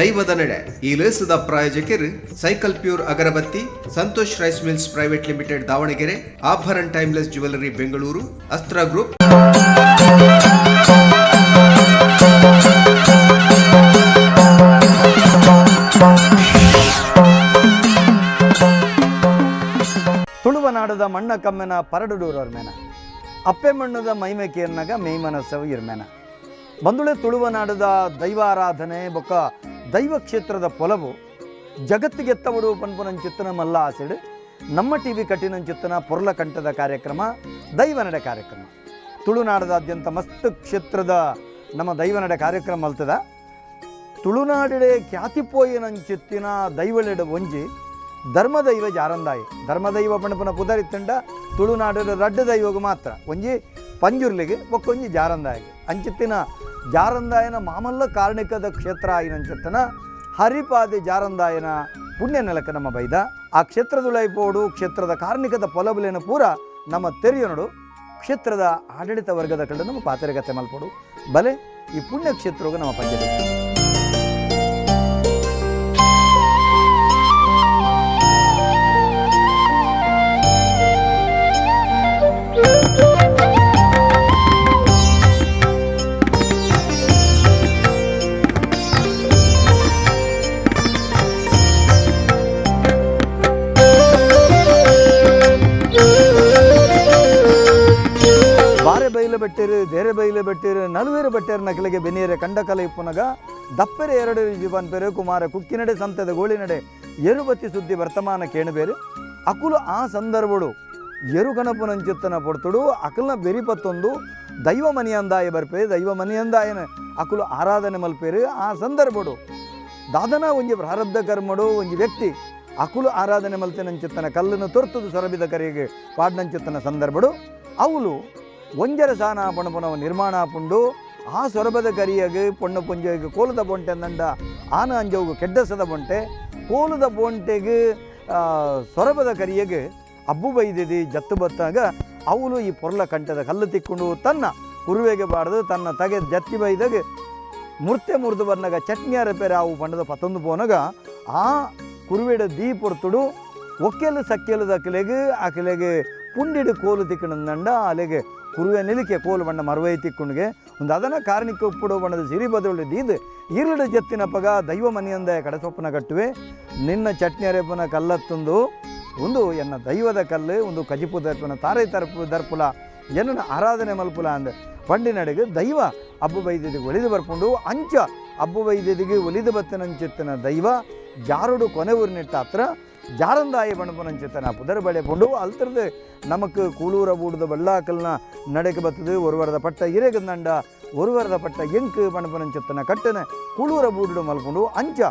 ದೈವದ ನಡೆ ಈ ಲೇಸದ ಪ್ರಾಯೋಜಕರು ಸೈಕಲ್ ಪ್ಯೂರ್ ಅಗರಬತ್ತಿ, Santosh rice mills private limited Davanagere, ಆಭರಣ ಟೈಮ್ಲೆಸ್ ಜ್ಯುವೆಲರಿ ಬೆಂಗಳೂರು, ಅಸ್ತ್ರ ಗ್ರೂಪ್. ತುಳುವನಾಡದ ಮಣ್ಣ ಕಮ್ಮೆನ ಪರಡುಡೂರವ್ರ ಮೇನ ಅಪ್ಪೆ ಮಣ್ಣದ ಮೈಮೇಕೆಯನ್ನಾಗ ಮೇಯ್ಮನಸವು ಇರ್ಮೇನ ಬಂದುಳೆ ತುಳುವನಾಡದ ದೈವಾರಾಧನೆ ಬೊಕ್ಕ ದೈವ ಕ್ಷೇತ್ರದ ಪೊಲವು ಜಗತ್ತಿಗೆ ಎತ್ತವಡು ಪನ್ಪುನಂಚಿತ್ತನ ಮಲ್ಲ ಆಸೆಡು ನಮ್ಮ ಟಿವಿ ಕಟ್ಟಿನಂಚಿತ್ತನ ಪೊರ್ಲ ಕಂಠದ ಕಾರ್ಯಕ್ರಮ ದೈವನಡೆ ಕಾರ್ಯಕ್ರಮ ತುಳುನಾಡದಾದ್ಯಂತ ಮಸ್ತ್ ಕ್ಷೇತ್ರದ ನಮ್ಮ ದೈವನಡೆ ಕಾರ್ಯಕ್ರಮ ಅಲ್ತದ ತುಳುನಾಡಿಡೆ ಖ್ಯಾತಿಪೋಯಿನಂಚಿತ್ತಿನ ದೈವಳೆಡ ಒಂಜಿ ಧರ್ಮದೈವ ಜಾರಂದಾಯಿ ಧರ್ಮದೈವ ಪಣಪನ ಪುದರಿತ್ತಂಡ ತುಳುನಾಡದ ರಡ್ಡ ದೈವಗೂ ಮಾತ್ರ ಒಂಜಿ ಪಂಜುರ್ಲಿಗೆ ಒಕ್ಕೊಂಜಿ ಜಾರಂದಾಯಿಗೆ ಅಂಚಿತ್ತಿನ ಜಾರಂದಾಯನ ಮಾಮಲ್ಲ ಕಾರಣಿಕದ ಕ್ಷೇತ್ರ ಆಯಿನಂಚಿತ್ತನ ಹರಿಪಾದಿ ಜಾರಂದಾಯನ ಪುಣ್ಯ ನೆಲಕ ನಮ್ಮ ಬೈದ ಆ ಕ್ಷೇತ್ರದುಳೈಪೋಡು ಕ್ಷೇತ್ರದ ಕಾರ್ಣಿಕದ ಪೊಲಬುಲೇನ ಪೂರ ನಮ್ಮ ತೆರೆಯೋನಡು ಕ್ಷೇತ್ರದ ಆಡಳಿತ ವರ್ಗದ ಕಡೆ ನಮ್ಮ ಪಾತರಿಗತೆ ಮಲ್ಪಡು ಬಲೆ ಈ ಪುಣ್ಯ ಕ್ಷೇತ್ರವು ನಮ್ಮ ಪಂಚಾಯತ್. ಬೈಲು ಬೆಟ್ಟೇರು ದೇರೆ ಬೈಲು ಬೆಟ್ಟೇರು ನಲುವೇರು ಬೆಟ್ಟೇರು ನಕಲಿಗೆ ಬೆನಿಯರೆ ಕಂಡಕಲ ಇಪ್ಪುನಗ ದಪ್ಪರೆ ಎರಡು ಜೀವನ್ ಪೇರು ಕುಮಾರ ಕುಕ್ಕಿನಡೆ ಸಂತದ ಗೋಳಿನಡೆ ಎರುಬತ್ತಿ ಸುದ್ದಿ ವರ್ತಮಾನ ಕೇಣಬೇರು ಅಕುಲು ಆ ಸಂದರ್ಭಡು ಎರು ಗಣಪನಂಚಿತ್ತನ ಪೊಡ್ತುಡು ಅಕಲ್ನ ಬೆರಿಪತ್ತೊಂದು ದೈವ ಮನಿಯಂದಾಯ ಬರ್ಪೇರು ದೈವ ಮನಿಯಂದಾಯನ ಅಕುಲು ಆರಾಧನೆ ಮಲ್ಪೇರು ಆ ಸಂದರ್ಭಡು ದಾದನ ಒಂಜಿ ಪ್ರಾರಬ್ಧ ಕರ್ಮಡು ಒಂಜಿ ವ್ಯಕ್ತಿ ಅಕುಲು ಆರಾಧನೆ ಮಲ್ತೇನಂಚಿತ್ತನ ಕಲ್ಲನ್ನು ತೊರ್ತದು ಸೊರಬಿದ ಕರೆಗೆ ಪಾಡ್ನಂಚಿತ್ತನ ಸಂದರ್ಭಡು ಅವಳು ಒಂಜರ ಸಾನ ಪಣಪನವ ನಿರ್ಮಾಣ ಪುಂಡು ಆ ಸೊರಬದ ಕರಿಯಗೆ ಪೊಣ್ಣ ಪುಂಜಗೆ ಕೋಲದ ಬೊಂಟೆ ಅಂದಂಡ ಆನ ಅಂಜವುಗು ಕೆಡ್ಡಸದ ಬೊಂಟೆ ಕೋಲದ ಬೊಂಟೆಗೆ ಸೊರಬದ ಕರಿಯಗೆ ಅಬ್ಬು ಬೈದಿದಿ ಜತ್ತು ಬತ್ತಾಗ ಅವಳು ಈ ಪೊರ್ಲ ಕಂಠದ ಕಲ್ಲು ತಿಕ್ಕೊಂಡು ತನ್ನ ಕುರುವೆಗೆ ಬಾಡ್ದು ತನ್ನ ತಗೆ ಜತ್ತಿ ಬೈದಾಗ ಮುರ್ತೆ ಮುರಿದು ಬಂದಾಗ ಚಟ್ನಿಯ ರೆಪೇರೆ ಅವು ಪಂಡದ ಪತ್ತೊಂದು ಪೋನಾಗ ಆ ಕುರುವೆಡ ದೀ ಪೊರ್ತುಡು ಒಕ್ಕೆಲು ಸಕ್ಕೆಲು ದಕ್ಕಲೆಗೆ ಆ ಕೆಲೆಗೆ ಪುಂಡಿಡು ಕೋಲು ತಿಕ್ಕಣಂದಂಡ ಅಲೆಗೆ ಕುರುವೆ ನಿಲಿಕೆ ಕೋಲು ಬಣ್ಣ ಮರುವೈ ತಿಕ್ಕುಣಿಗೆ ಒಂದು ಅದನ್ನು ಕಾರಣಕ್ಕೆ ಉಪ್ಪುಡು ಬಣ್ಣದ ಸಿರಿ ಬದಲು ದೀದು ಈರುಳು ಜತ್ತಿನ ಪಗ ದೈವ ಮನೆಯಂದ ಕಡಸೊಪ್ಪನ ಕಟ್ಟುವೆ ನಿನ್ನ ಚಟ್ನಿ ಅರೆಪನ ಕಲ್ಲತ್ತೊಂದು ಒಂದು ಎನ್ನ ದೈವದ ಕಲ್ಲು ಒಂದು ಕಜಿಪು ದರ್ಪನ ತಾರೈ ದರ್ಪುಲ ಎನ್ನ ಆರಾಧನೆ ಮಲ್ಪುಲ ಅಂದ ಪಂಡಿನಡೆಗೆ ದೈವ ಅಬ್ಬು ಬೈದಿದಿಗೆ ಒಲಿದು ಬರ್ಕೊಂಡು ಅಂಚ ಅಬ್ಬು ಬೈದಿದಿಗೆ ಒಲಿದು ಬತ್ತನಂಚಿತ್ತನ ದೈವ ಜಾರುಡು ಕೊನೆ ಊರಿನಿಟ್ಟ ಹತ್ರ ಜಾರಂದಾಯಿ ಬಣಪನಂಚಿತ್ತನ ಪುದರ್ ಬಳೆ ಪುಂಡು ಅಲ್ತರದು ನಮಕ್ ಕೂಳೂರ ಬೂಡದ ಬಳ್ಳಾಕಲ್ನ ನಡೆಗೆ ಬತ್ತದು ಒರುವರದ ಪಟ್ಟ ಇರೆಗಂದಂಡ ಒರುವರದ ಪಟ್ಟ ಎಂಕ್ ಬಣಪನಂಚಿತ್ತನ ಕಟ್ಟನೆ ಕೂಳೂರ ಬೂಡು ಮಲ್ಕೊಂಡು ಅಂಚ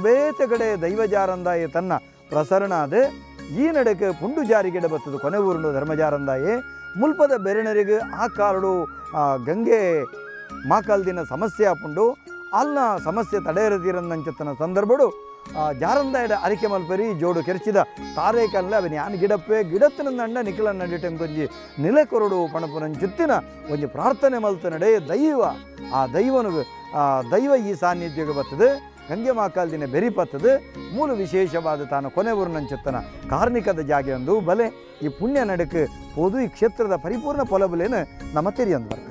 ಬೇತೆ ಕಡೆ ದೈವ ಜಾರಂದಾಯಿ ತನ್ನ ಪ್ರಸರಣಾದ ಈ ನಡೆಗೆ ಪುಂಡು ಜಾರಿಗೆಡೆ ಬತ್ತದು ಕೊನೆ ಊರುಂಡು ಧರ್ಮ ಜಾರಂದಾಯಿ ಮುಲ್ಪದ ಬೆರಣರಿಗೆ ಆ ಕಾರಡು ಗಂಗೆ ಮಾಕಾಲ್ದಿನ ಸಮಸ್ಯೆ ಆಪುಂಡು ಅಲ್ಲ ಸಮಸ್ಯೆ ತಡೆಯರದಿರಂದಂಚಿತ್ತನ ಸಂದರ್ಭಡು ಜಾರಂದಾಯಡ ಅರಿಕೆ ಮಲ್ಪರಿ ಜೋಡು ಕೆರ್ಚಿದ ತಾರೆ ಕಲ್ಲ ಅವನ ಯಾನ್ ಗಿಡಪ್ಪೆ ಗಿಡತ್ತಿನಂಡ ನಿಖಿಲ ನಡಿಟೆಂ ಕೊಂಜಿ ನಿಲೆಕೊರಡು ಪಣಪುನಂಚಿತ್ತಿನ ಒಂಜಿ ಪ್ರಾರ್ಥನೆ ಮಲ್ತ ನಡೆ ದೈವ ಆ ದೈವನು ದೈವ ಈ ಸಾನ್ನಿಧ್ಯಗೆ ಬರ್ತದೆ ಗಂಗೆ ಮಾಕಾಲ್ದಿನ ಬೆರಿಪತ್ತದು ಮೂಲ ವಿಶೇಷವಾದ ತಾನು ಕೊನೆ ಊರಿನಂಚಿತ್ತನ ಕಾರ್ಣಿಕದ ಜಾಗೆ ಒಂದು ಬಲೆ ಈ ಪುಣ್ಯ ನಡಕ್ಕೆ ಹೋದು ಈ ಕ್ಷೇತ್ರದ ಪರಿಪೂರ್ಣ ಪೊಲಬಲೇನು ನಮ್ಮ ತೆರಿಯಂದು ಬರ್ತಾರೆ.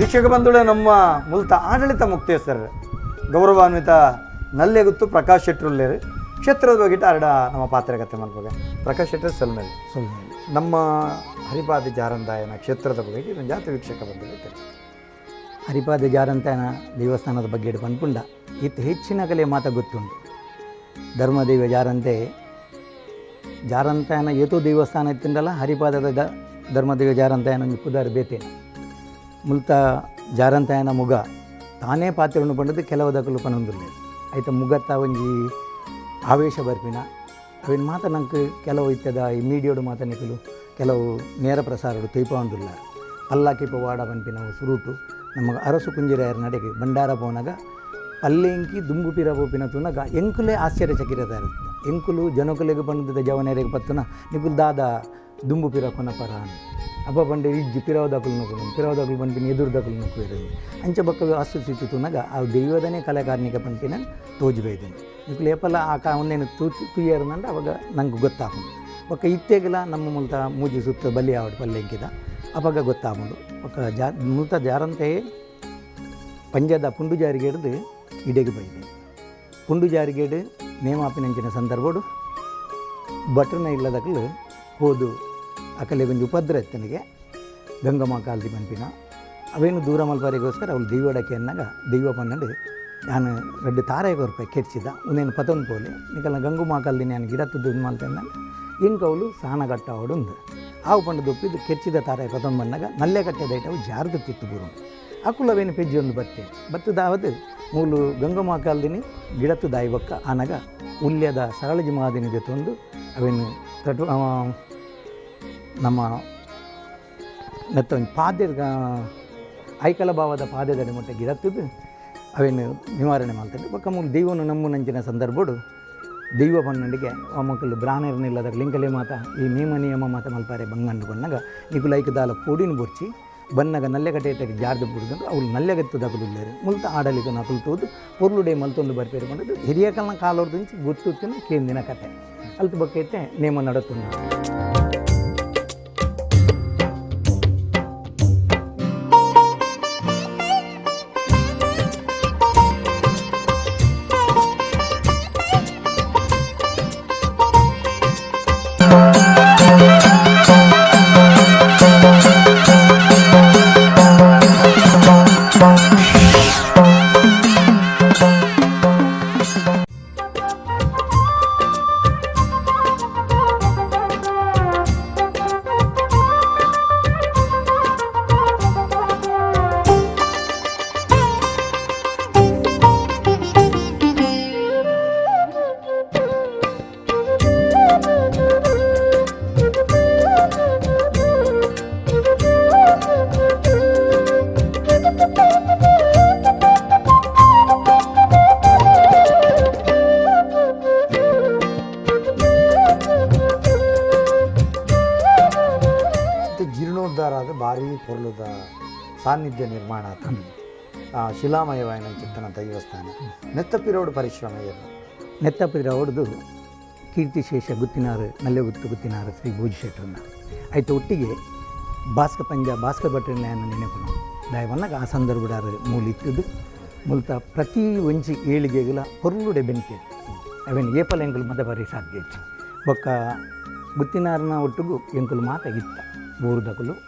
ವೀಕ್ಷಕ ಬಂಧುಗಳೇ, ನಮ್ಮ ಮೂಲತ ಆಡಳಿತ ಮುಕ್ತೇಶ್ವರರು ಗೌರವಾನ್ವಿತ ನಲ್ಲೆಗುತ್ತು ಪ್ರಕಾಶ್ ಶೆಟ್ಟರುಲ್ಲೇರು ಕ್ಷೇತ್ರದ ಬಗ್ಗೆ ಅರಡ ನಮ್ಮ ಪಾತ್ರಕತೆ ಮಲ್ಪಗೆ ಪ್ರಕಾಶ್ ಶೆಟ್ಟರ್ ಸಲ್ಮೇಲೆ ನಮ್ಮ ಹರಿಪಾದ ಜಾರಂದಾಯನ ಕ್ಷೇತ್ರದ ಬಗ್ಗೆ ಇದೊಂದು ಜಾತಿ ವೀಕ್ಷಕ ಬಂಧುಗಳು ಹರಿಪಾದ ಜಾರಂತಾಯನ ದೇವಸ್ಥಾನದ ಬಗ್ಗೆ ಪನ್ಪುಂಡ ಇತ್ತು ಹೆಚ್ಚಿನ ಕಲೆ ಮಾತ ಗೊತ್ತುಂಟು. ಧರ್ಮದೇವ ಜಾರಂತಾಯನ ಏತೋ ದೇವಸ್ಥಾನ ಇತ್ತಿಂಡಲ್ಲ ಹರಿಪಾದದ ಧರ್ಮದೇವ ಜಾರಂತಾಯನ ಒಂದು ಪುದಾರ ಬೇತೇನೆ ಮುಲ್ತ ಜಾರಂತಾಯನ ಮುಗ ತಾನೇ ಪಾತ್ರವನ್ನು ಪಂಡದು ಕೆಲವು ದಕ್ಕಲು ಪನೊಂದಿಲ್ಲ ಆಯ್ತು ಮುಗತ್ತ ಒಂಜಿ ಆವೇಶ ಬರ್ಪಿನ ಅವಿನ ಮಾತ ನಂಗೆ ಕೆಲವು ಇತ್ತದ ಈ ಮೀಡಿಯೋಡು ಮಾತ ನಿಕಲು ಕೆಲವು ನೇರ ಪ್ರಸಾರಡು ತೈಪ ಒಂದಿಲ್ಲ ಪಲ್ಲಾಕಿಪ ವಾಡ ಪನ್ಪಿನವು ಸುರುಟು ನಮಗೆ ಅರಸು ಕುಂಜಿರಾಯರ ನಡೆಗೆ ಭಂಡಾರ ಪೋನಾಗ ಪಲ್ಲೆಂಕಿ ದುಂಬು ಪಿರ ಪೋಪಿನ ತುನಗ ಎಂಕುಲೇ ಆಶ್ಚರ್ಯಚಕಿರದ ಇರುತ್ತೆ. ಎಂಕುಲು ಜನಕುಲೆಗೆ ಬಂದಿದ್ದ ಜವನೇರಿಗೆ ಪತ್ತುನ ನಿಕುಲ್ ದಾದ ದುಂಬು ಪಿರ ಕೊನಪರ ಅಪ್ಪ ಬಂಡೆ ಇಜ್ಜಿ ಪಿರವದಕಲು ಪಿರವದಕಲು ಪಂಪಿನ ಎದುರುದಕಲು ನೊಕ್ಕಿರೋದು ಅಂಚೆ ಬಕ್ಕ ಅಸ್ತು ಸಿತ್ತು ತುನಗ ಆ ದೈವದನೇ ಕಲಾಕಾರನಿಗೆ ಪಂಪಿನ ತೋಜುಬೈದೇನೆ ನಿಕುಲು ಏಪಲ್ಲ ಆ ಒಂದೇನು ತುಯ್ಯರ್ನಂಡ ಅವಾಗ ನಂಗೆ ಗೊತ್ತಾಗ್ಬೋದು ಬಕ್ಕ ಇತ್ತೇಗಲ ನಮ್ಮ ಮೂಲತ ಮೂಜಿ ಸುತ್ತ ಬಲಿ ಆವಡು ಪಲ್ಲೆಂಕಿದ ಅವಾಗ ಗೊತ್ತಾಗ್ಬೋದು ಬಕ್ಕ ಮೂಲತ ಜಾರಂತೆ ಪಂಜದ ಪುಂಡು ಜಾರಿಗೇಡ್ದು ಇಡೆಗೆ ಬೈದೆ ಪುಂಡು ಜಾರಿಗೇಡು ನೇಮಾಪಿನಂಚಿನ ಸಂದರ್ಭಡು ಬಟ್ರನ ಇಲ್ಲದಕ್ಕಲು ಹೋದು ಅಕಲೆ ಒಂದು ಉಪದ್ರ ಎತ್ತನಿಗೆ ಗಂಗಮ್ಮ ಕಾಲ್ದಿ ಪಂಪಿನ ಅವೇನು ದೂರ ಮಲ್ಪರಿಗೋಸ್ಕರ ಅವಳು ದೈವಡಕ್ಕೆ ಅನ್ನಾಗ ದೈವ ಪನ್ನಡು ನಾನು 2 ತಾರೆಗೆ ರೂಪಾಯಿ ಕೆಚ್ಚಿದ ಉನೇನು ಪತೊಂದು ಪೋಲೆ ನಿಕಲ್ನ ಗಂಗುಮ ಕಾಲ್ದಿ ನಾನು ಗಿಡ ತುದ್ದು ಮಲ್ತಂದಾಗ ಇಂಕ ಅವಳು ಸಾನಗಟ್ಟ ಅವಡುಂದು ಆವು ಪಂಡು ದೊಪ್ಪಿದ್ದು ಕೆಚ್ಚಿದ ತಾರೆ ಪತೊಂದು ಬಂದಾಗ ನಲ್ಲೆ ಕಟ್ಟೆ ದೈಟವು ಜಾರ್ದು ತಿತ್ತು ಬರು ಅಕುಲವೇನು ಪೆಜ್ಜಿ ಒಂದು ಬತ್ತದಾವದು ಮೂಲು ಗಂಗಮ್ಮ ಕಾಲ್ದಿನಿ ಗಿಡತ್ತು ದಾಯಿ ಬಕ್ಕ ಆನಾಗ ಉಲ್ಯದ ಸರಳಜಿ ಮಾದಿನಿ ಜೊತೊಂದು ಅವೇನು ತಟು ನಮ್ಮ ನೆತ್ತ ಒಂದು ಪಾದ್ಯದ ಐಕಲ ಭಾವದ ಪಾದ್ಯದಡಿ ಮೊಟ್ಟೆ ಗಿಡತ್ತಿದ್ದು ಅವೇನು ನಿವಾರಣೆ ಮಾಡ್ತಾರೆ ಬಕ್ಕ ಮೂಲ ದೈವನು ನಮ್ಮ ನಂಚಿನ ಸಂದರ್ಭಡು ದೈವ ಪನ್ನಡಿಗೆ ಆ ಮಕ್ಕಳು ಬ್ರಾಹ್ಮಣರನ್ನಿಲ್ಲದ ಲಿಂಕಲೆ ಮಾತ ಈ ನಿಯಮ ಮಾತ ಮಲ್ಪಾರೆ ಬಂಗಂಡು ಬಂದಾಗ ನಿಕು ಲೈಕ್ ದಾಲ ಪೋಡಿನ ಬುರ್ಚಿ ಬನ್ನಗ ನಲ್ಲೆಗಟ್ಟೆ ಜಾರ್ದು ಬಿಡುದಂದ್ರೆ ಅವಳು ನಲ್ಲೆಗತ್ತು ದಗಲಿಲ್ಲೇರು ಮುಲ್ತ ಆಡಲಿಕ್ಕೆ ನಕಲು ತೋದು ಪೊರ್ಲುಡೆ ಮಲ್ತೊಂದು ಬರ್ಪೇರು ಬಂದದ್ದು ಹಿರಿಯ ಕಾಲನ ಕಾಲೋರ್ದಿಂಚಿ ಗೊತ್ತಿನ ಕೇಂದಿನ ಕತೆ ಅಲ್ತ ಬಕ್ಕೈತೆ ನೇಮ ನಡತುಂಡ ಜೀರ್ಣೋದ್ಧಾರ ಆದ ಭಾರಿ ಪೊರ್ಲುದ ಸಾನ್ನಿಧ್ಯ ನಿರ್ಮಾಣ ಆತ ಶಿಲಾಮಯವಾಯಿನ ಚಿತ್ತನ ದೈವಸ್ಥಾನ ನೆತ್ತಪಿರೋಡು ಪರಿಶ್ರಮ ಎಲ್ಲ ನೆತ್ತಪಿರೋಡ್ದು ಕೀರ್ತಿಶೇಷ ಗುತ್ತಿನಾರು ನಲ್ಲೆ ಗುತ್ತಿನಾರು ಶ್ರೀ ಭೂಜಿ ಶೆಟ್ಟರನ್ನ ಆಯ್ತು ಒಟ್ಟಿಗೆ ಭಾಸ್ಕರ್ ಭಟ್ರನ್ನ ನೆನಪು ದಯವನ್ನಾಗ ಆ ಸಂದರ್ಭದಾರು ಮೂಲಿತ್ತದು ಮೂಲತ ಪ್ರತಿ ಒಂಜಿ ಏಳಿಗೆಗಳ ಪೊರ್ಲುಡೆ ಬೆಂತೆ ಅವೇನು ಏಪಲ್ ಎಂಕುಲು ಮದ ಬರೀ ಸಾಧ್ಯ ಬೊಕ್ಕ ಗುತ್ತಿನಾರನ ಒಟ್ಟಿಗೂ ಎಂಕುಲು ಮಾತ ಇತ್ತ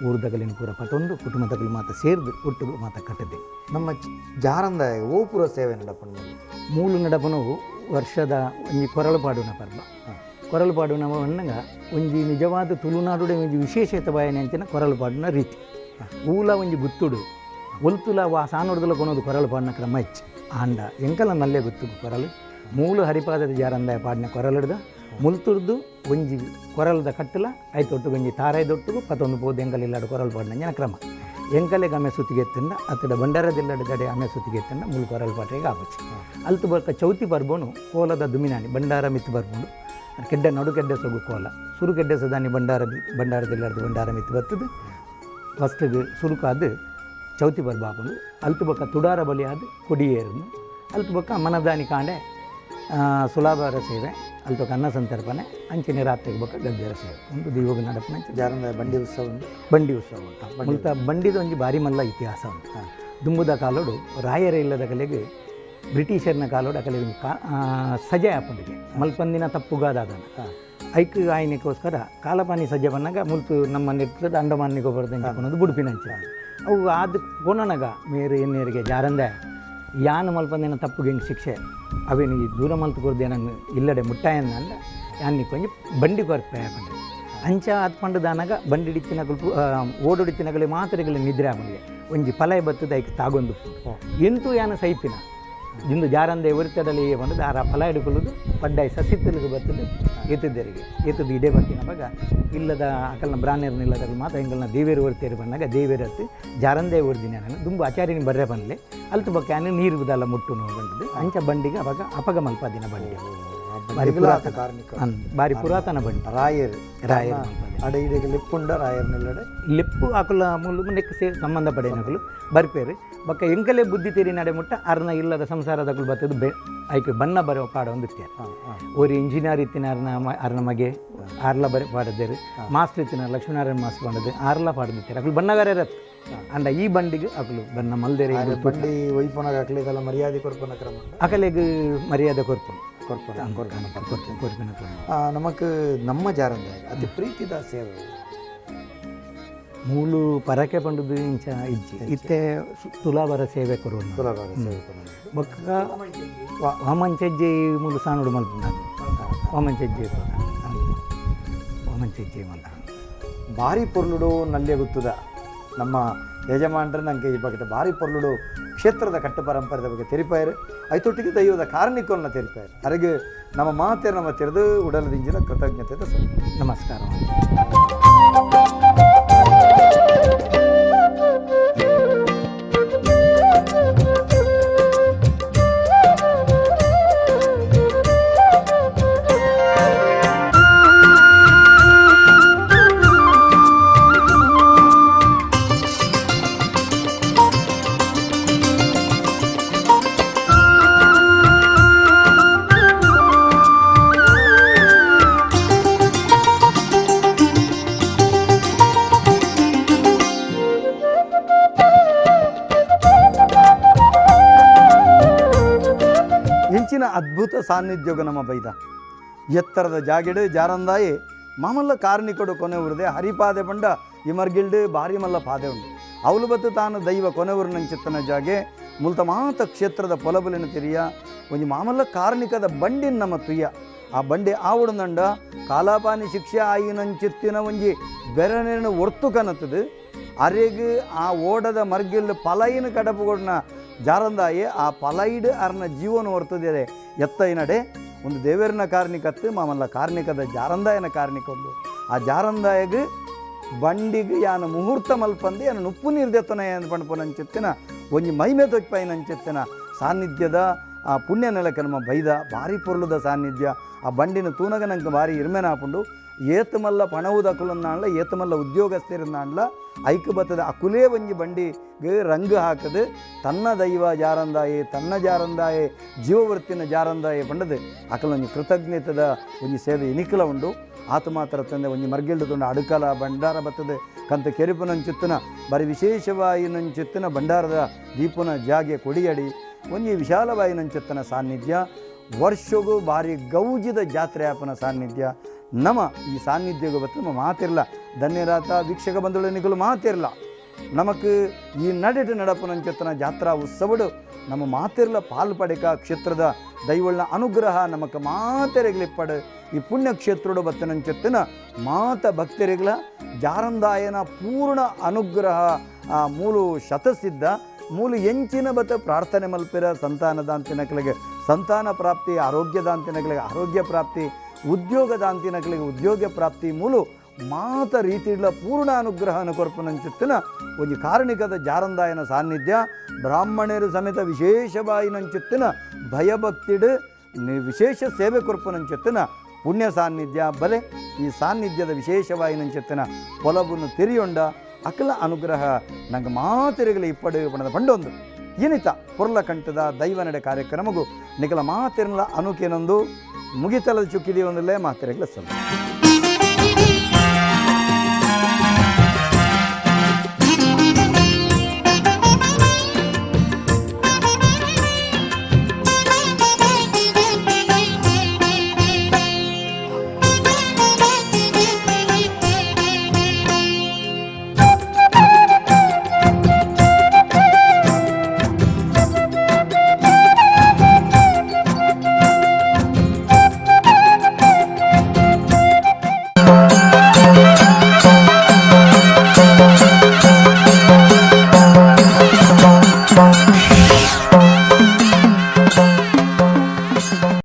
ಊರುದಗಲಿನ ಪೂರ ಪತೊಂದು ಕುಟುಂಬದಗಲು ಮಾತ ಸೇರಿದು ಒಟ್ಟಿಗೂ ಮಾತ ಕಟ್ಟದೆ ನಮ್ಮ ಜಾರಂದ ಓಪುರ ಸೇವೆ ನಡಪಣ್ಣು ಮೂಲು ನಡಪನವು ವರ್ಷದ ಒಂಜಿ ಕೊರಳುಪಾಡುನ ಪರ್ವ ಕೊರಳುಪಾಡುನ ಅನ್ನಂಗ ಒಂಜಿ ನಿಜವಾದ ತುಳುನಾಡುಡೆ ಒಂಜಿ ವಿಶೇಷತೆ ಬಾಯನೆ ಅಂಚಿನ ಕೊರಳುಪಾಡುನ ರೀತಿ ಊಲ ಒಂಜಿ ಗುತ್ತುಡು ಒಲ್ತುಲ ಸಾನೋಡ್ದಲ ಕೊನೋದು ಕೊರಳುಪಾಡಿನ ಕ್ರಮ ಹೆಚ್ಚು ಆಂಡ ಎಂಕಲ ನಲ್ಲೆ ಗುತ್ತು ಕೊರಲು ಮೂಲು ಹರಿಪಾದದ ಜಾರಂದಾಯ ಪಾಡಿನ ಕೊರಲಿಡ್ದ ಮುಲ್ತುರ್ದು ಒಂಜಿ ಕೊರಲದ ಕಟ್ಟಲ ಐತೊಟ್ಟು ಒಂಜಿ ತಾರಾಯ್ದೊಟ್ಟಿಗೂ ಪತೊಂದು ಪೋದು ಎಂಕಲಿಲ್ಲಾಡು ಕೊರಲು ಪಾಡಿನ ಕ್ರಮ ಎಂಕಲೆಗೆ ಅಮೆ ಸುತ್ತಿಗೆತ್ತಂಡ ಅತ್ತಡ ಬಂಡಾರದಿಲ್ಲಡ ಗಡೆ ಅಮೆ ಸುತ್ತಿಗೆತ್ತಂಡ ಮೂಲು ಕೊರಲು ಪಾಟ್ರಿಗೆ ಆಪಚ್ಚಿ ಅಲ್ತು ಬರ್ಕ ಚೌತಿ ಬರ್ಬೋನು ಕೋಲದ ದುಮಿನಾನಿ ಬಂಡಾರ ಮಿತ್ತು ಬರ್ಬೋದು ಕೆಡ್ಡೆ ನಡು ಕೆಡ್ಡೆ ಸೊಗು ಕೋಲ ಸುರು ಕೆಡ್ಡೆ ಸದಾನಿ ಬಂಡಾರದಿಲ್ಲಾರ್ದು ಬಂಡಾರ ಮಿತ್ತು ಬರ್ತದೆ ಫಸ್ಟಿಗೆ ಸುರುಕಾದು ಚೌತಿ ಬರ್ಬಾಪುಂಡು ಅಲ್ತು ಬಕ್ಕ ತುಡಾರ ಬಲಿಯಾದ ಕೊಡಿಯೇರನ್ನು ಅಲ್ತು ಬಕ್ಕ ಮನದಾನಿ ಕಾಂಡೆ ಸುಲಾಭರ ಸೇವೆ ಅಲ್ಪ ಅನ್ನ ಸಂತರ್ಪಣೆ ಅಂಚಿನ ರಾತ್ರಿಗೆ ಬೇಕಾ ಗದ್ದೆರ ಸೇವೆ ಒಂದು ದೀವಗ ನಡಪನ ಜಾರಂದಾಯ ಬಂಡಿ ಉತ್ಸವ ಉಂಟು. ಬಂಡಿ ಉತ್ಸವ ಉಂಟು. ಮುಲ್ತ ಬಂಡಿದ ಒಂಜಿ ಭಾರಿ ಮಲ್ಲ ಇತಿಹಾಸ ಉಂಟು. ದುಂಬುದ ಕಾಲೋಡು ರಾಯರ ಇಲ್ಲದ ಕಲೆಗೆ ಬ್ರಿಟಿಷರ್ನ ಕಾಲೋಡು ಆ ಕಲೆಗೆ ಸಜೆ ಹಾಕೊಂಡಿಗೆ ಮಲ್ಪಂದಿನ ತಪ್ಪುಗಾದಾದ ಐಕ್ ಆಯ್ನಿಗೋಸ್ಕರ ಕಾಲಪಾನಿ ಸಜ್ಜೆ ಬಂದಾಗ ಮುಲ್ತು ನಮ್ಮ ನಿರ್ತದ ಅಂಡಮಾನಿಗೆ ಬರೋದಂಗೆ ಕೊನೋದು ಬುಡುಪಿನಂಚ ಅವು ಅದು ಕೊನನಗ ಮೇರೆ ಎನ್ನೇರಿಗೆ ಜಾರಂದೆ ಯಾನು ಮಲ್ಪಂದಿನ ತಪ್ಪುಗೆ ಹಿಂಗೆ ಶಿಕ್ಷೆ ಅವೇನು ಈ ದೂರ ಮಲ್ತು ಕೊರ್ದೆ ನಾನು ಇಲ್ಲಡೆ ಮುಟ್ಟಾಯನ್ನ ಅಂದ ಯಾನಿ ಕೊಂಚ ಬಂಡಿ ಕೊರ್ಪೆ ಹಾಕೊಂಡೆ ಅಂಚ ಹತ್ಕೊಂಡು ದಾನಾಗ ಬಂಡಿ ಹಿಡಿತಿನಗಳು ಓಡೊಡಿತಿನಗಳೇ ಮಾತ್ರೆಗಳು ನಿದ್ರೆ ಆಗೊಂಡಿಗೆ ಒಂಜಿ ಫಲ ಬತ್ತದ ಐಕ್ ತಾಗೊಂಡು ಎಂತೂ ಯಾನು ಸೈಪಿನ ಇಂದು ಜಾರಂದೆ ಉರಿತಡಲಿ ಬಂದದ್ದು ಆ ಫಲ ಹಿಡ್ಕೊಳ್ಳೋದು ಪಡ್ಡಾಯಿ ಸಸಿತ್ತಲಿಗೆ ಬರ್ತದೆ ಎತ್ತದರಿಗೆ ಎತ್ತದ ಇಡೇ ಬರ್ತೀನಿ ಅವಾಗ ಇಲ್ಲದ ಅಕಲ್ನ ಬ್ರಾಣ್ಯರ್ನ ಇಲ್ಲದಾಗ ಮಾತ್ರ ಹಿಂಗಲ್ನ ದೇವೇರು ಹೊರ್ತೇರಿ ಬಂದಾಗ ದೇವೇರು ಹತ್ತಿ ಜಾರಂದೆ ಹೊರ್ದಿನಿ ನಾನು ದುಂಬು ಆಚಾರ್ಯನ ಬರ್ರೆ ಬಂದ್ಲೆ ಅಲ್ತು ಬಕ್ಕ ನೀರು ಬದಲ್ಲ ಮುಟ್ಟು ಬಂದದ್ದು ಅಂಚ ಬಂಡಿಗೆ ಅವಾಗ ಅಪಗ ಮಲ್ಪದಿನ ಬಂಡಿ ಬಾರಿ ಪುರಾತನ ಬಂಡಿ ರಾಯರ್ ಅಡೆಗೆ ಲಿಪ್ಪುಂಡ ರಾಯರ್ನೆಲ್ಲಡೆ ಲಿಪ್ಪು ಆಕುಲ ಮೂಲ ನೆಕ್ ಸಂಬಂಧ ಪಡೆಯನಗಳು ಬರ್ಪೇರು ಬಕ್ಕ ಎಂಕಲೇ ಬುದ್ಧಿ ತೀರಿ ನಡೆ ಮುಟ್ಟ ಅರ್ನ ಇಲ್ಲದ ಸಂಸಾರದಗಳು ಬರ್ತದ್ದು ಆಯ್ಕೆ ಬಣ್ಣ ಬರೋ ಪಾಡ ಒಂದಿತ್ಯ ஒரு ಇಂಜಿನಿಯರ್ ಇತ್ತಿನ ಅರ್ನ ಮಗೆ ಆರ್ಲ ಬರೆ ಪಾಡದೇರು ಮಾಸ್ಟರ್ ಇತ್ತಿನ ಲಕ್ಷ್ಮೀನಾರಾಯಣ ಮಾಸ್ಟರ್ ಬಂದದ್ದು ಆರ್ಲ ಪಾಡದಿತ್ತಾರೆ ಅಕಲು ಬಣ್ಣಗಾರ ಇರತ್ತೆ ಅಂಡ ಈ ಬಂಡಿಗೆ ಅಕಲು ಬಣ್ಣ ಮಲ್ದೇರಿ ಬಂಡಿ ಒಯ್ಪನಾಗ ಅಕಲಿದೆಲ್ಲ ಮರ್ಯಾದೆ ಕೊರ್ಪನ ಕ್ರಮ ಅಕಲೆಗೆ ಮರ್ಯಾದೆ ಕೊರ್ಪನ ನಮಕ್ ನಮ್ಮ ಜಾರಂದಾಯ ಅತಿ ಪ್ರೀತಿದ ಸೇವೆ ಮೂಲು ಪರಕೆ ಪಂಡದು ಇಂಚ ಇಜ್ಜಿ ಇತ್ತೆ ತುಲಾಬರ ಸೇವೆ ಕೊರೋಣ ಬೊಕ್ಕ ವಾಮಂಚಜ್ಜಿ ಮೂಲು ಸಾನುಡು ಮಲ್ಪುಂಡ ವಾಮಂಚಜ್ಜಿ ಮಲ್ತ ಭಾರಿ ಪೊರ್ಲುಡು ನಲ್ಲೆ ಗೊತ್ತದ ನಮ್ಮ ಯಜಮಾನ್ರೆ ನನಗೆ ಈ ಬಗ್ಗೆ ಭಾರಿ ಪೊರ್ಲುಡು ಕ್ಷೇತ್ರದ ಕಟ್ಟು ಪರಂಪರೆದ ಬಗ್ಗೆ ತೆರಿಪಾಯರು ಐತೊಟ್ಟಿಗೆ ದೈವದ ಕಾರಣಿಕವನ್ನು ತೆರಿಪಾಯರು ಅರೆಗೆ ನಮ್ಮ ಮಾತೇರು ನಮ್ಮ ತೆರೆದು ಉಡಲದಿಂಜಿನ ಕೃತಜ್ಞತೆ ನಮಸ್ಕಾರ. ಇಂಚಿನ ಅದ್ಭುತ ಸಾನ್ನಿಧ್ಯೋಗ ನಮ್ಮ ಬೈದ ಎತ್ತರದ ಜಾಗೆಡು ಜಾರಂದಾಯಿ ಮಾಮಲ್ಲ ಕಾರ್ಣಿಕಡು ಕೊನೆ ಉರದೆ ಹರಿಪಾದೆ ಬಂಡ ಇಮರ್ಗಿಲ್ಡು ಭಾರಿ ಮಲ್ಲ ಪಾದೆ ಉಂಡು ಅವಳು ಬತ್ತು ತಾನು ದೈವ ಕೊನೆ ಉರುನಂಚಿತ್ತನ ಜಾಗೆ ಮುಲ್ತ ಮಾತ ಕ್ಷೇತ್ರದ ಪೊಲಬಲಿನ ತಿರಿಯ ಒಂಜಿ ಮಾಮಲ್ಲ ಕಾರ್ಣಿಕದ ಬಂಡಿನ ನಮ್ಮ ತುಯ್ಯ ಆ ಬಂಡಿ ಆವುಡುಂದಂಡ ಕಾಲಾಪಾನಿ ಶಿಕ್ಷೆ ಆಯಿನಂಚಿತ್ತಿನ ಒಂಜಿ ಬೆರನೇನು ಒರ್ತು ಕನತ್ತದು ಅರೆಗೆ ಆ ಓಡದ ಮರ್ಗಿಲ್ ಪಲೈನ ಕಡಪುಗೊಡ್ನ ಜಾರಂದಾಯಿ ಆ ಪಲೈಡ್ ಅರ್ನ ಜೀವನ ಹೊರ್ತದೆ ಎತ್ತೈನಡೆ ಒಂದು ದೇವೇರನ ಕಾರ್ಣಿಕತ್ತು ಮಾಮಲ್ಲ ಕಾರ್ಣಿಕದ ಜಾರಂದಾಯನ ಕಾರ್ಣಿಕ ಒಂದು ಆ ಜಾರಂದಾಯಗೆ ಬಂಡಿಗೆ ಯಾನ ಮುಹೂರ್ತ ಮಲ್ಪಂದು ಯಾನು ಉಪ್ಪು ನೀರ್ದೆತ್ತನ ಏನು ಪಂಡ್ಪನಂಚಿತ್ತಿನ ಒಂಜಿ ಮೈಮೆ ತೊಯ್ಪೈನಂಚಿತ್ತಿನ ಸಾನ್ನಿಧ್ಯದ ಆ ಪುಣ್ಯ ನೆಲಕ್ಕೆ ನಮ್ಮ ಬೈದ ಭಾರಿ ಪೊರ್ಲುದ ಸಾನ್ನಿಧ್ಯ ಆ ಬಂಡಿನ ತೂನಗ ನಂಗೆ ಭಾರಿ ಇರ್ಮೆನ ಹಾಕೊಂಡು ಏತಮಲ್ಲ ಪಣವುದ ಅಕುಲನ್ನಾಣ್ಲ ಏತಮಲ್ಲ ಉದ್ಯೋಗಸ್ಥರಿನ್ನಾಣ್ಲ ಐಕ್ ಬತ್ತದ ಅಕುಲೇ ಒಂಜಿ ಬಂಡಿಗೆ ರಂಗು ಹಾಕದು ತನ್ನ ದೈವ ಜಾರಂದಾಯೆ ತನ್ನ ಜಾರಂದಾಯೆ ಜೀವವೃತ್ತಿನ ಜಾರಂದಾಯೆ ಪಂಡದು ಅಕಲ್ ಒಂಜಿ ಕೃತಜ್ಞತದ ಒಂಜಿ ಸೇವೆ ಇನಿಕಲ ಉಂಡು ಆತ ಮಾತ್ರ ತಂದೆ ಒಂಜಿ ಮರ್ಗಿಲ್ಡು ತುಂಡು ಅಡುಕಲ ಭಂಡಾರ ಬತ್ತದ ಕಂತ ಕೆರೆಪುನಂಚಿತ್ತಿನ ಬರೀ ವಿಶೇಷವಾಯಿನಂಚಿತ್ತಿನ ಭಂಡಾರದ ದೀಪುನ ಜಾಗೆ ಕೊಡಿಯಡಿ ಒಂಜಿ ವಿಶಾಲವಾಯಿನಂಚಿತ್ತನ ಸಾನ್ನಿಧ್ಯ ವರ್ಷಗೂ ಭಾರಿ ಗೌಜಿದ ಜಾತ್ರೆ ಆಪನ ಸಾನ್ನಿಧ್ಯ ನಮ್ಮ ಈ ಸಾನ್ನಿಧ್ಯಗ ಬತ್ತು ನಮ್ಮ ಮಾತಿರಲ್ಲ ಧನ್ಯರಾತ ವೀಕ್ಷಕ ಬಂಧುಗಳು ನಿಗಲು ಮಾತಿರಲ್ಲ ನಮಕ್ ಈ ನಡೆಟು ನಡಪನಂಚತ್ತನ ಜಾತ್ರಾ ಉತ್ಸವಡು ನಮ್ಮ ಮಾತಿರಲ್ಲ ಪಾಲ್ಪಡಿಕ ಕ್ಷೇತ್ರದ ದೈವಳ್ಳ ಅನುಗ್ರಹ ನಮಕ್ ಮಾತೆರೆಗ್ಲಿಪ್ಪಡು ಈ ಪುಣ್ಯ ಕ್ಷೇತ್ರೋಡು ಬತ್ತನಂಚತ್ತಿನ ಮಾತ ಭಕ್ತರಿಗಳ ಜಾರಂದಾಯನ ಪೂರ್ಣ ಅನುಗ್ರಹ ಮೂಲು ಶತಸಿದ್ಧ ಮೂಲು ಎಂಚಿನ ಬತ್ತ ಪ್ರಾರ್ಥನೆ ಮಲ್ಪಿರ ಸಂತಾನದ ಅಂತಿನಗಳಿಗೆ ಸಂತಾನ ಪ್ರಾಪ್ತಿ ಆರೋಗ್ಯದ ಅಂತಿನಗಳಿಗೆ ಆರೋಗ್ಯ ಪ್ರಾಪ್ತಿ ಉದ್ಯೋಗದ ಅಂತಿನಗಳಿಗೆ ಉದ್ಯೋಗ ಪ್ರಾಪ್ತಿ ಮೂಲು ಮಾತ ರೀತಿಗಳ ಪೂರ್ಣ ಅನುಗ್ರಹನ ಕೊರ್ಪನಂಚಿತ್ತಿನ ಒಂಜಿ ಕಾರಣಿಕದ ಜಾರಂದಾಯನ ಸಾನ್ನಿಧ್ಯ ಬ್ರಾಹ್ಮಣರು ಸಮೇತ ವಿಶೇಷವಾಯಿನಂಚಿತ್ತಿನ ಭಯಭಕ್ತಿಡು ವಿಶೇಷ ಸೇವೆ ಕೊರ್ಪನಂಚಿತ್ತಿನ ಪುಣ್ಯ ಸಾನ್ನಿಧ್ಯ ಬಲೆ ಈ ಸಾನ್ನಿಧ್ಯದ ವಿಶೇಷವಾಯಿನಂಚಿತ್ತಿನ ಪೊಲಬನ್ನು ತಿರಿಯೊಂಡ ಅಕಲ ಅನುಗ್ರಹ ನಂಗೆ ಮಾತಿರಗಲಿ ಇಪ್ಪಡು ಪಣದ ಪಂಡೊಂದು ಏನಿತ ಪುರ್ಲ ಕಂಠದ ದೈವ ನಡೆ ಕಾರ್ಯಕ್ರಮಗೂ ನಿಖಲ ಮಾತಿರಲ ಅನುಕೇನೊಂದು ಮುಗಿತಲದ ಚುಕ್ಕಿದಿ ಒಂದಲ್ಲೇ ಮಾತ್ರೆಗಳ ಸಲ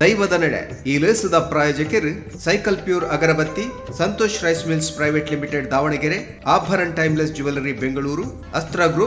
ದೈವದ ನಡೆ ಈ ಲೇಸದ ಪ್ರಾಯೋಜಕರು ಸೈಕಲ್ ಪ್ಯೂರ್ ಅಗರಬತ್ತಿ, Santosh rice mills private limited Davanagere, ಆಭರಣ ಟೈಮ್ಲೆಸ್ ಜ್ಯುವೆಲರಿ ಬೆಂಗಳೂರು, ಅಸ್ತ್ರ ಗ್ರೂಪ್